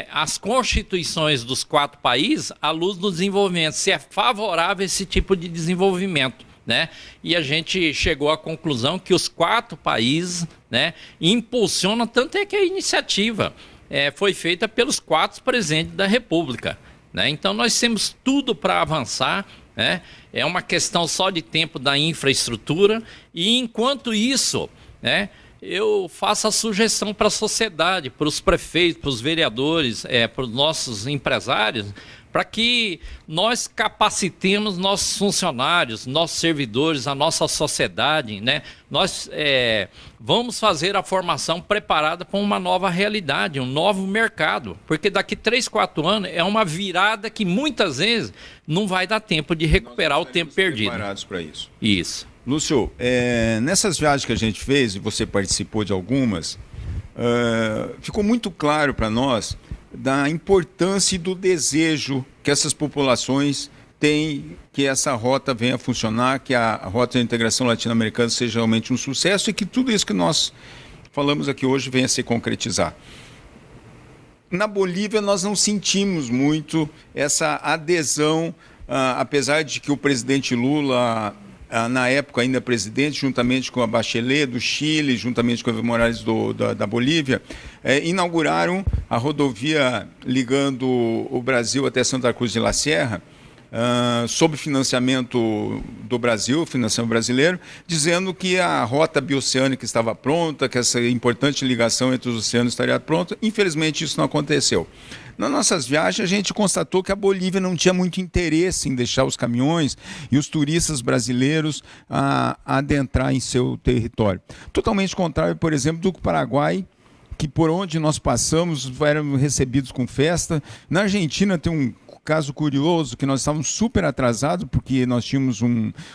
S2: as constituições dos 4 países à luz do desenvolvimento, se é favorável esse tipo de desenvolvimento, né? E a gente chegou à conclusão que os 4 países, né, impulsionam, tanto é que a iniciativa foi feita pelos 4 presidentes da República, né? Então nós temos tudo para avançar, né? É uma questão só de tempo da infraestrutura, e enquanto isso, né, eu faço a sugestão para a sociedade, para os prefeitos, para os vereadores, para os nossos empresários, para que nós capacitemos nossos funcionários, nossos servidores, a nossa sociedade, né? Nós vamos fazer a formação preparada para uma nova realidade, um novo mercado, porque daqui 3, 4 anos é uma virada que muitas vezes não vai dar tempo de recuperar o tempo perdido.
S1: Preparados para isso.
S2: Isso.
S1: Lúcio, nessas viagens que a gente fez, e você participou de algumas, ficou muito claro para nós da importância e do desejo que essas populações têm que essa rota venha a funcionar, que a rota de integração latino-americana seja realmente um sucesso e que tudo isso que nós falamos aqui hoje venha a se concretizar. Na Bolívia nós não sentimos muito essa adesão, apesar de que o presidente Lula na época ainda presidente, juntamente com a Bachelet do Chile, juntamente com o Evo Morales da Bolívia, inauguraram a rodovia ligando o Brasil até Santa Cruz de la Sierra, sob financiamento do Brasil, financiamento brasileiro, dizendo que a rota bioceânica estava pronta, que essa importante ligação entre os oceanos estaria pronta. Infelizmente, isso não aconteceu. Nas nossas viagens, a gente constatou que a Bolívia não tinha muito interesse em deixar os caminhões e os turistas brasileiros adentrar em seu território. Totalmente contrário, por exemplo, do Paraguai, que por onde nós passamos eram recebidos com festa. Na Argentina tem um caso curioso que nós estávamos super atrasados porque nós tínhamos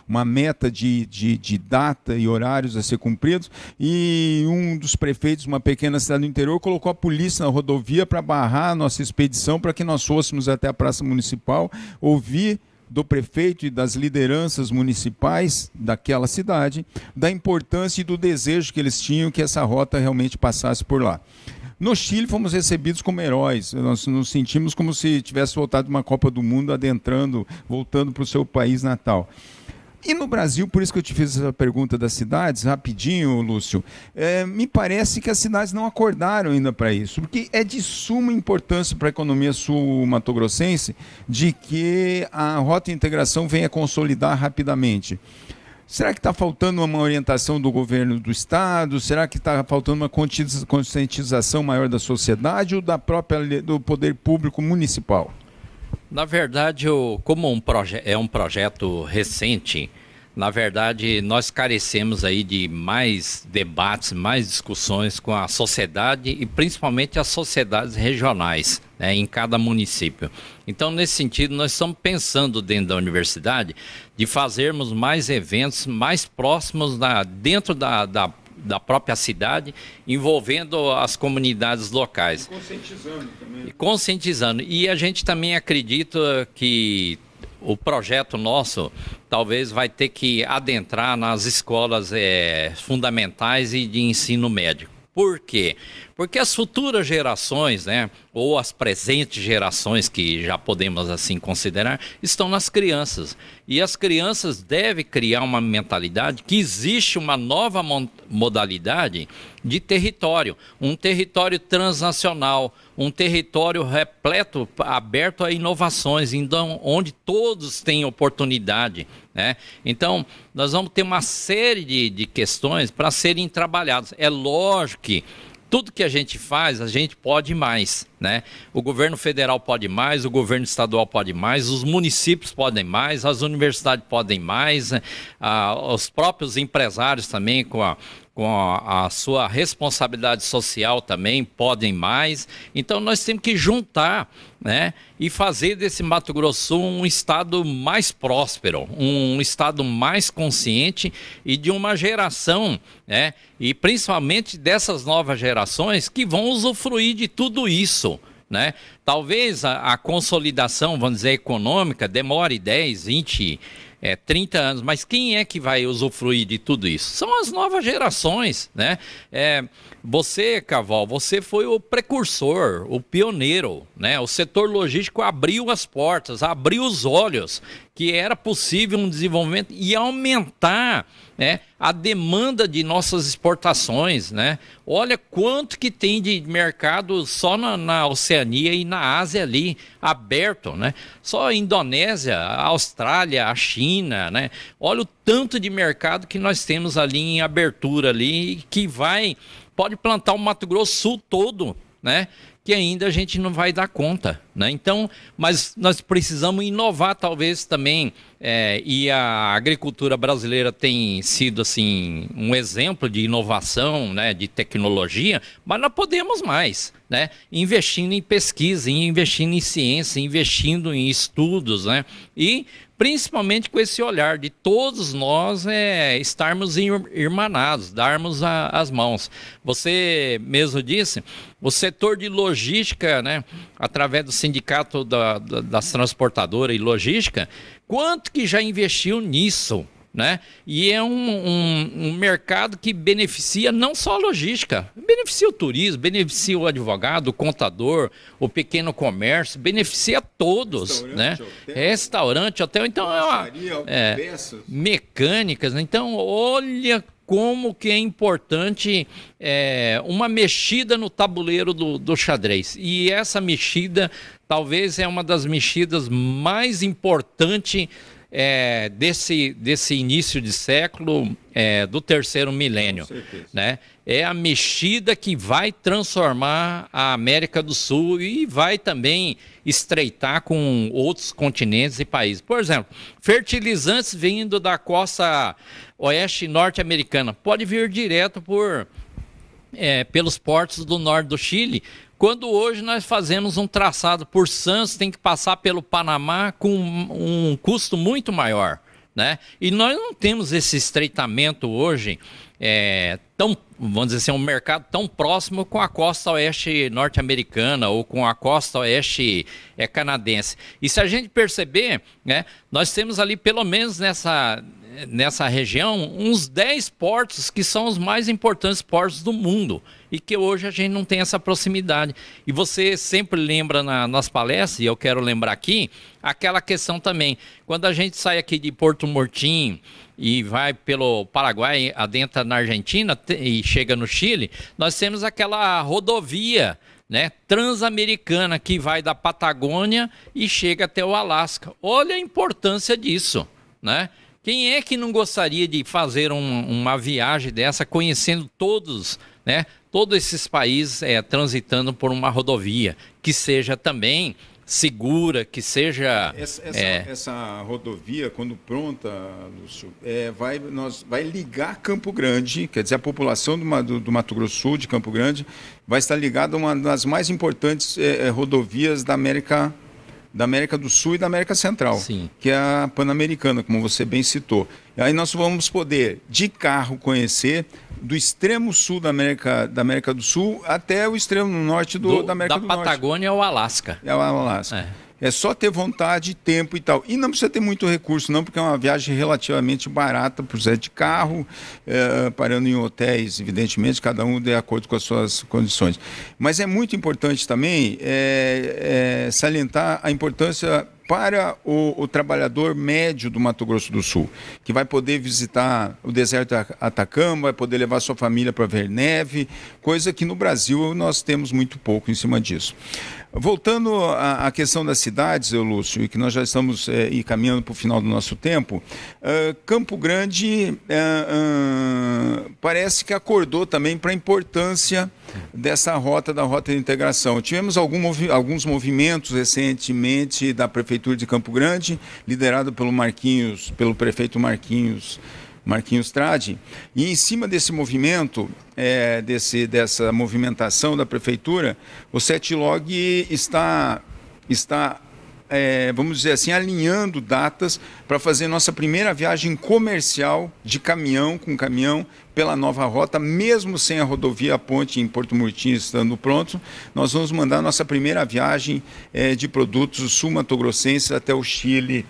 S1: uma meta de data e horários a ser cumpridos, e um dos prefeitos de uma pequena cidade do interior colocou a polícia na rodovia para barrar a nossa expedição, para que nós fôssemos até a Praça Municipal ouvir do prefeito e das lideranças municipais daquela cidade da importância e do desejo que eles tinham que essa rota realmente passasse por lá. No Chile fomos recebidos como heróis, nós nos sentimos como se tivesse voltado de uma Copa do Mundo, voltando para o seu país natal. E no Brasil, por isso que eu te fiz essa pergunta das cidades, rapidinho, Lúcio, me parece que as cidades não acordaram ainda para isso, porque é de suma importância para a economia sul-matogrossense de que a Rota de Integração venha consolidar rapidamente. Será que está faltando uma orientação do governo do Estado? Será que está faltando uma conscientização maior da sociedade ou do poder público municipal?
S2: Na verdade, como é um projeto recente, na verdade, nós carecemos aí de mais debates, mais discussões com a sociedade e principalmente as sociedades regionais, né, em cada município. Então, nesse sentido, nós estamos pensando dentro da universidade de fazermos mais eventos mais próximos dentro da própria cidade, envolvendo as comunidades locais.
S1: E conscientizando também.
S2: Conscientizando. E a gente também acredita que o projeto nosso talvez vai ter que adentrar nas escolas fundamentais e de ensino médio. Por quê? Porque as futuras gerações, né, ou as presentes gerações, que já podemos assim considerar, estão nas crianças. E as crianças devem criar uma mentalidade que existe uma nova modalidade de território, um território transnacional, um território repleto, aberto a inovações, então, onde todos têm oportunidade, né? Então, nós vamos ter uma série de questões para serem trabalhadas. É lógico que tudo que a gente faz, a gente pode mais, né? O governo federal pode mais, o governo estadual pode mais, os municípios podem mais, as universidades podem mais, os próprios empresários também com a sua responsabilidade social também podem mais. Então nós temos que juntar, né, e fazer desse Mato Grosso um estado mais próspero, um estado mais consciente e de uma geração, né, e principalmente dessas novas gerações que vão usufruir de tudo isso, né? Talvez a consolidação, vamos dizer, econômica demore 10, 20, 30 anos, mas quem é que vai usufruir de tudo isso? São as novas gerações, né? Você, Caval, você foi o precursor, o pioneiro, né? O setor logístico abriu as portas, abriu os olhos, que era possível um desenvolvimento e aumentar, né, a demanda de nossas exportações, né? Olha quanto que tem de mercado só na Oceania e na Ásia ali, aberto, né? Só a Indonésia, a Austrália, a China, né? Olha o tanto de mercado que nós temos ali em abertura ali, que pode plantar o Mato Grosso Sul todo, né? Que ainda a gente não vai dar conta, né? Então, mas nós precisamos inovar talvez também, e a agricultura brasileira tem sido assim um exemplo de inovação, né, de tecnologia, mas nós podemos mais, né? Investindo em pesquisa, investindo em ciência, investindo em estudos, né? E principalmente com esse olhar de todos nós estarmos irmanados, darmos as mãos. Você mesmo disse, o setor de logística, né, através do sindicato das transportadoras e logística, quanto que já investiu nisso, né? E é um mercado que beneficia não só a logística, beneficia o turismo, beneficia o advogado, o contador, o pequeno comércio, beneficia todos, né? Restaurante, hotel, então mecânicas, né? Então olha como que é importante uma mexida no tabuleiro do xadrez. E essa mexida talvez é uma das mexidas mais importantes desse início de século, do terceiro milênio, né? É a mexida que vai transformar a América do Sul e vai também estreitar com outros continentes e países. Por exemplo, fertilizantes vindo da costa oeste norte-americana, pode vir direto pelos portos do norte do Chile, quando hoje nós fazemos um traçado por Santos, tem que passar pelo Panamá com um custo muito maior, né? E nós não temos esse estreitamento hoje, vamos dizer assim, um mercado tão próximo com a costa oeste norte-americana ou com a costa oeste canadense. E se a gente perceber, né, nós temos ali pelo menos nessa região uns 10 portos que são os mais importantes portos do mundo e que hoje a gente não tem essa proximidade. E você sempre lembra nas palestras, e eu quero lembrar aqui, aquela questão também, quando a gente sai aqui de Porto Murtinho e vai pelo Paraguai, adentra na Argentina e chega no Chile, nós temos aquela rodovia, né, transamericana que vai da Patagônia e chega até o Alasca. Olha a importância disso, né? Quem é que não gostaria de fazer uma viagem dessa, conhecendo todos, né, todos esses países transitando por uma rodovia, que seja também segura, que seja...
S1: Essa rodovia, quando pronta, Lúcio, vai ligar Campo Grande, quer dizer, a população do Mato Grosso do Sul, de Campo Grande, vai estar ligada a uma das mais importantes rodovias da América do Sul e da América Central,
S2: sim,
S1: que é a Pan-Americana, como você bem citou. E aí nós vamos poder, de carro, conhecer do extremo sul da América do Sul até o extremo norte da América do Norte.
S2: Da Patagônia ao Alasca.
S1: É o Alasca. É só ter vontade, tempo e tal. E não precisa ter muito recurso, não, porque é uma viagem relativamente barata, por ser de carro, parando em hotéis, evidentemente, cada um de acordo com as suas condições. Mas é muito importante também salientar a importância para o trabalhador médio do Mato Grosso do Sul, que vai poder visitar o deserto Atacama, vai poder levar sua família para ver neve, coisa que no Brasil nós temos muito pouco em cima disso. Voltando à questão das cidades, Lúcio, e que nós já estamos caminhando para o final do nosso tempo, Campo Grande parece que acordou também para a importância dessa rota, da rota de integração. Tivemos alguns movimentos recentemente da Prefeitura de Campo Grande, liderado pelo prefeito Marquinhos Tradi, e em cima desse movimento, dessa movimentação da Prefeitura, o Setlog está vamos dizer assim, alinhando datas para fazer nossa primeira viagem comercial de caminhão, pela nova rota, mesmo sem a rodovia, a ponte em Porto Murtinho estando pronto, nós vamos mandar nossa primeira viagem de produtos sul-matogrossenses até o Chile.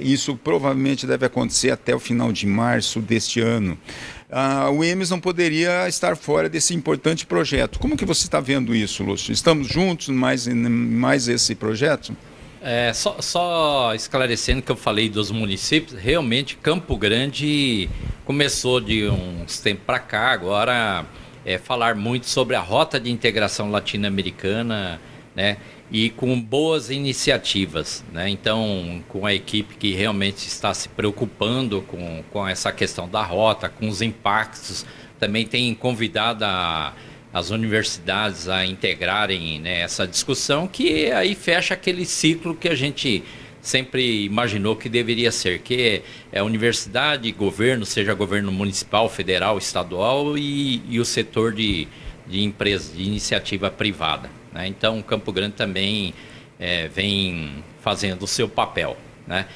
S1: Isso provavelmente deve acontecer até o final de março deste ano. O EMES não poderia estar fora desse importante projeto. Como que você está vendo isso, Lúcio? Estamos juntos mais esse projeto?
S2: Só esclarecendo que eu falei dos municípios, realmente Campo Grande começou de uns tempos para cá, agora falar muito sobre a rota de integração latino-americana, né? E com boas iniciativas, né? Então, com a equipe que realmente está se preocupando com essa questão da rota, com os impactos, também tem convidado as universidades a integrarem, né, essa discussão, que aí fecha aquele ciclo que a gente sempre imaginou que deveria ser, que é universidade, governo, seja governo municipal, federal, estadual e o setor de empresa, de iniciativa privada, né? Então, Campo Grande também vem fazendo o seu papel, né?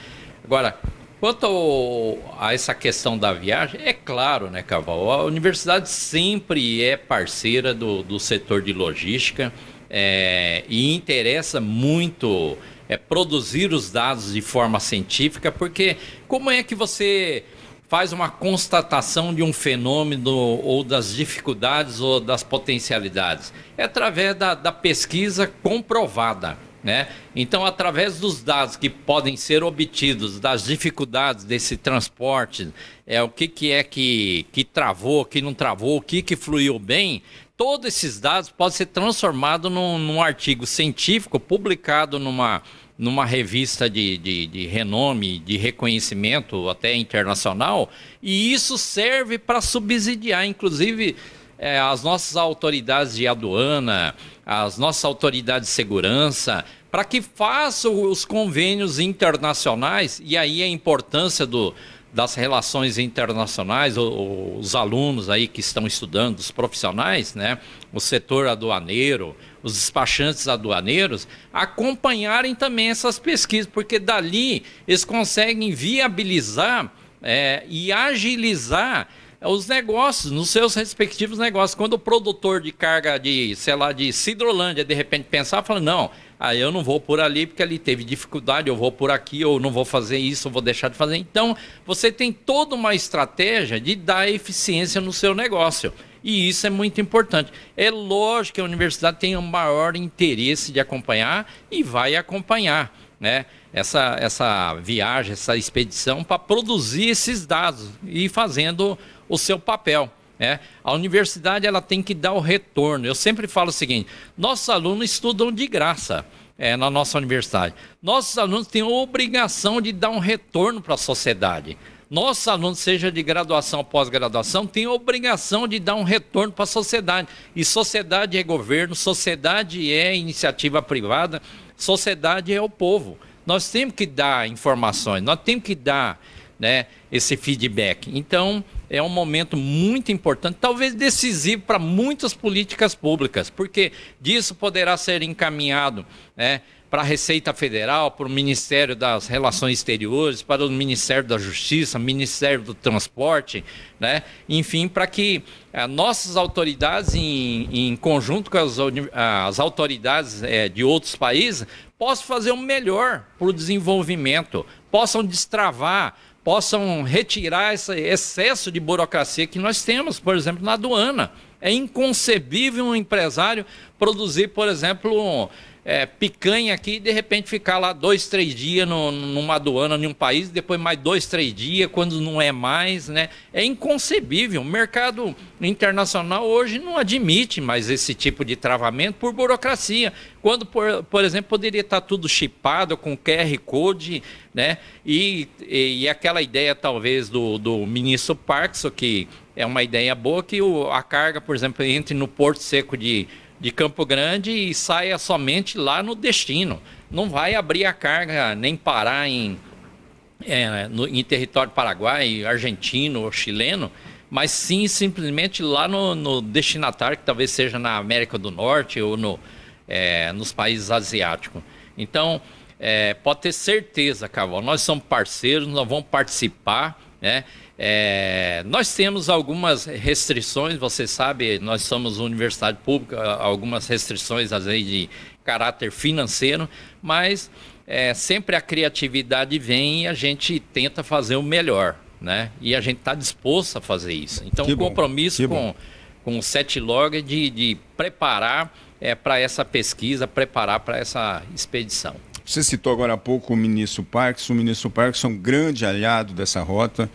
S2: Agora, quanto a essa questão da viagem, é claro, né, Caval? A universidade sempre é parceira do setor de logística. e interessa muito produzir os dados de forma científica, porque como é que você faz uma constatação de um fenômeno ou das dificuldades ou das potencialidades? É através da pesquisa comprovada, né? Então, através dos dados que podem ser obtidos, das dificuldades desse transporte, o que travou, o que não travou, o que fluiu bem, todos esses dados podem ser transformados num artigo científico publicado numa revista de renome, de reconhecimento até internacional, e isso serve para subsidiar, inclusive, as nossas autoridades de aduana, as nossas autoridades de segurança, para que façam os convênios internacionais, e aí a importância das relações internacionais, os alunos aí que estão estudando, os profissionais, né, o setor aduaneiro, os despachantes aduaneiros, acompanharem também essas pesquisas, porque dali eles conseguem viabilizar e agilizar os negócios, nos seus respectivos negócios. Quando o produtor de carga de Sidrolândia, de repente pensar, fala, não, eu não vou por ali porque ali teve dificuldade, eu vou por aqui, ou não vou fazer isso, eu vou deixar de fazer. Então, você tem toda uma estratégia de dar eficiência no seu negócio. E isso é muito importante. É lógico que a universidade tem o maior interesse de acompanhar e vai acompanhar, né, essa viagem, essa expedição, para produzir esses dados e fazendo o seu papel. A universidade ela tem que dar o retorno. Eu sempre falo o seguinte: nossos alunos estudam de graça na nossa universidade. Nossos alunos têm a obrigação de dar um retorno para a sociedade. Nossos alunos, seja de graduação ou pós-graduação, têm a obrigação de dar um retorno para a sociedade. E sociedade é governo, sociedade é iniciativa privada, sociedade é o povo. Nós temos que dar informações, nós temos que dar, né, esse feedback. Então, é um momento muito importante, talvez decisivo para muitas políticas públicas, porque disso poderá ser encaminhado, né, para a Receita Federal, para o Ministério das Relações Exteriores, para o Ministério da Justiça, Ministério do Transporte, né? Enfim, para que nossas autoridades, em conjunto com as autoridades de outros países, possam fazer o melhor para o desenvolvimento, possam destravar, possam retirar esse excesso de burocracia que nós temos, por exemplo, na aduana. É inconcebível um empresário produzir, por exemplo, picanha aqui e de repente ficar lá 2, 3 dias numa aduana em um país, depois mais 2, 3 dias, quando não é mais, né? É inconcebível. O mercado internacional hoje não admite mais esse tipo de travamento por burocracia. Quando, por exemplo, poderia estar tudo chipado com QR Code, né? E aquela ideia talvez do ministro Parkinson, que é uma ideia boa, que a carga, por exemplo, entre no Porto Seco de Campo Grande e saia somente lá no destino. Não vai abrir a carga nem parar em território paraguaio, argentino ou chileno, mas sim simplesmente lá no destinatário, que talvez seja na América do Norte ou nos países asiáticos. Então, pode ter certeza, Carvalho, nós somos parceiros, nós vamos participar, né? Nós temos algumas restrições, você sabe, nós somos universidade pública, algumas restrições às vezes de caráter financeiro, mas sempre a criatividade vem e a gente tenta fazer o melhor, né? E a gente está disposto a fazer isso. Então, o compromisso com o CETILOG de preparar para essa pesquisa, preparar para essa expedição.
S1: Você citou agora há pouco o ministro Parkinson. O ministro Parkinson é um grande aliado dessa rota.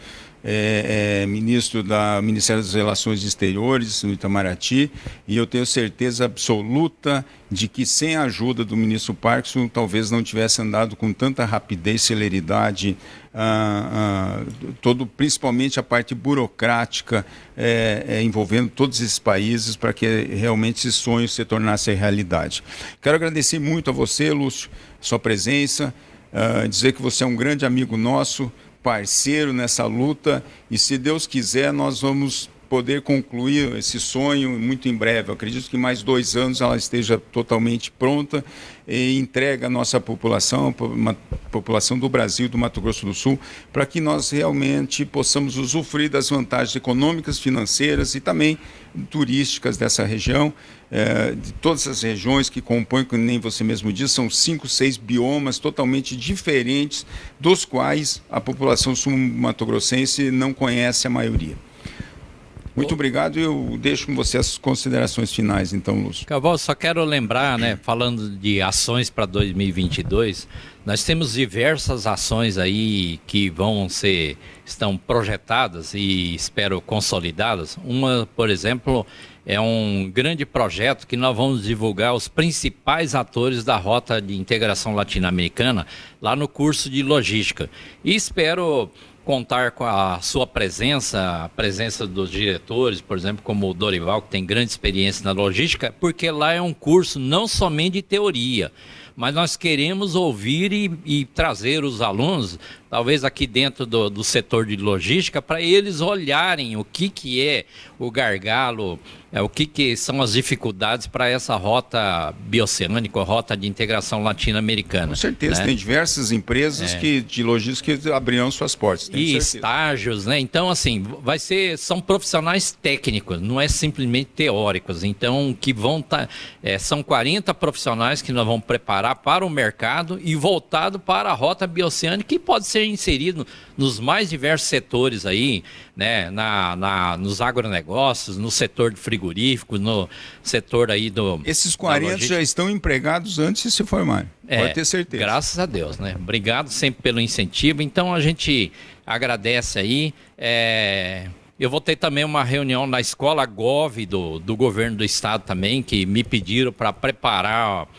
S1: Ministro do Ministério das Relações Exteriores, no Itamaraty, e eu tenho certeza absoluta de que sem a ajuda do ministro Parkinson, talvez não tivesse andado com tanta rapidez, celeridade, principalmente a parte burocrática envolvendo todos esses países, para que realmente esse sonho se tornasse realidade. Quero agradecer muito a você, Lúcio, sua presença, dizer que você é um grande amigo nosso, parceiro nessa luta, e se Deus quiser nós vamos poder concluir esse sonho muito em breve. Eu acredito que mais 2 anos ela esteja totalmente pronta e entrega a nossa população, uma população do Brasil, do Mato Grosso do Sul, para que nós realmente possamos usufruir das vantagens econômicas, financeiras e também turísticas dessa região, de todas as regiões que compõem, como nem você mesmo disse, são 5, 6 biomas totalmente diferentes, dos quais a população sul-mato-grossense não conhece a maioria. Muito obrigado e eu deixo com você as considerações finais, então, Lúcio.
S2: Cavalo, só quero lembrar, né, falando de ações para 2022, nós temos diversas ações aí que estão projetadas e espero consolidadas. Uma, por exemplo, é um grande projeto que nós vamos divulgar os principais atores da Rota de Integração Latino-Americana lá no curso de Logística. E espero contar com a sua presença, a presença dos diretores, por exemplo, como o Dorival, que tem grande experiência na logística, porque lá é um curso não somente de teoria, mas nós queremos ouvir e trazer os alunos, talvez aqui dentro do setor de logística, para eles olharem o que é o gargalo, o que são as dificuldades para essa rota bioceânica, a rota de integração latino-americana.
S1: Com certeza, né? Tem diversas empresas de logística que abrirão suas portas.
S2: E estágios, né? Então, assim, são profissionais técnicos, não é simplesmente teóricos. Então, que vão são 40 profissionais que nós vamos preparar para o mercado e voltado para a rota bioceânica, que pode ser inserido nos mais diversos setores aí, né? Nos agronegócios, no setor de frigorífico, no setor aí
S1: Esses 40 já estão empregados antes de se formarem, pode ter certeza.
S2: Graças a Deus, né? Obrigado sempre pelo incentivo. Então a gente agradece aí. Eu vou ter também uma reunião na escola GOV do governo do estado também, que me pediram para preparar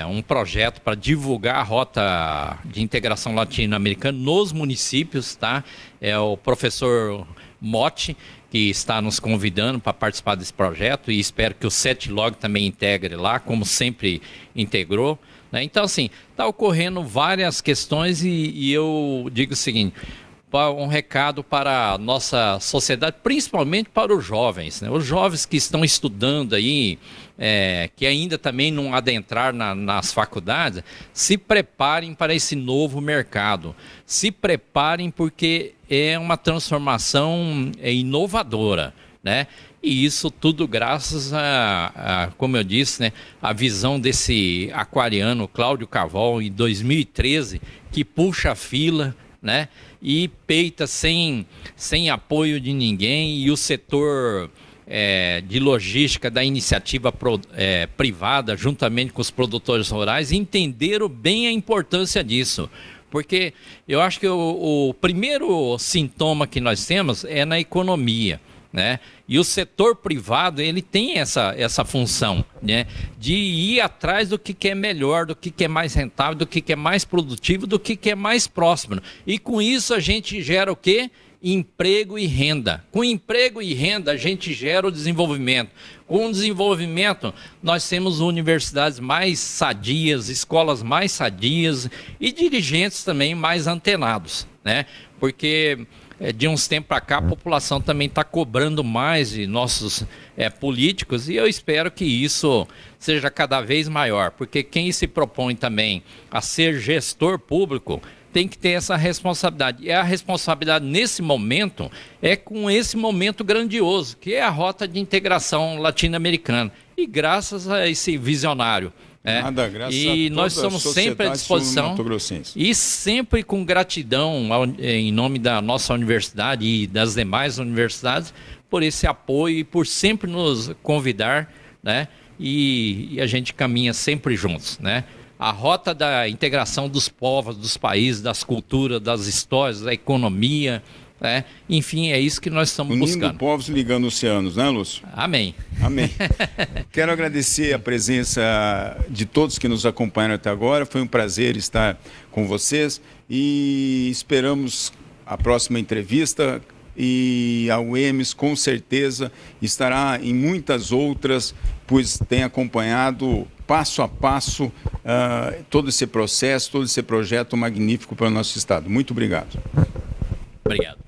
S2: um projeto para divulgar a rota de integração latino-americana nos municípios, tá? É o professor Motti que está nos convidando para participar desse projeto e espero que o CETLOG também integre lá, como sempre integrou, né? Então, assim, está ocorrendo várias questões e eu digo o seguinte: um recado para a nossa sociedade, principalmente para os jovens, né? Os jovens que estão estudando aí, que ainda também não adentraram nas faculdades, se preparem para esse novo mercado. Se preparem porque é uma transformação inovadora, né? E isso tudo graças como eu disse, né, a visão desse aquariano Cláudio Cavol em 2013, que puxa a fila, né? E peita sem apoio de ninguém, e o setor de logística da iniciativa privada, juntamente com os produtores rurais, entenderam bem a importância disso. Porque eu acho que o primeiro sintoma que nós temos é na economia, né? E o setor privado, ele tem essa função, né, de ir atrás do que é melhor, do que é mais rentável, do que é mais produtivo, do que é mais próximo. E com isso a gente gera o quê? Emprego e renda. Com emprego e renda a gente gera o desenvolvimento. Com o desenvolvimento nós temos universidades mais sadias, escolas mais sadias e dirigentes também mais antenados, né? Porque de uns tempos para cá a população também está cobrando mais de nossos políticos e eu espero que isso seja cada vez maior, porque quem se propõe também a ser gestor público tem que ter essa responsabilidade. E a responsabilidade nesse momento é com esse momento grandioso, que é a rota de integração latino-americana. E graças a esse visionário, e nós somos sempre à disposição e sempre com gratidão em nome da nossa universidade e das demais universidades por esse apoio e por sempre nos convidar, né? E a gente caminha sempre juntos, né? A rota da integração dos povos, dos países, das culturas, das histórias, da economia, né? Enfim, é isso que nós estamos buscando.
S1: Unindo povos, ligando oceanos, né, Lúcio?
S2: Amém.
S1: Amém. Quero agradecer a presença de todos que nos acompanharam até agora. Foi um prazer estar com vocês e esperamos a próxima entrevista. E a UEMS com certeza estará em muitas outras, pois tem acompanhado passo a passo todo esse processo, todo esse projeto magnífico para o nosso estado. Muito obrigado.
S2: Obrigado.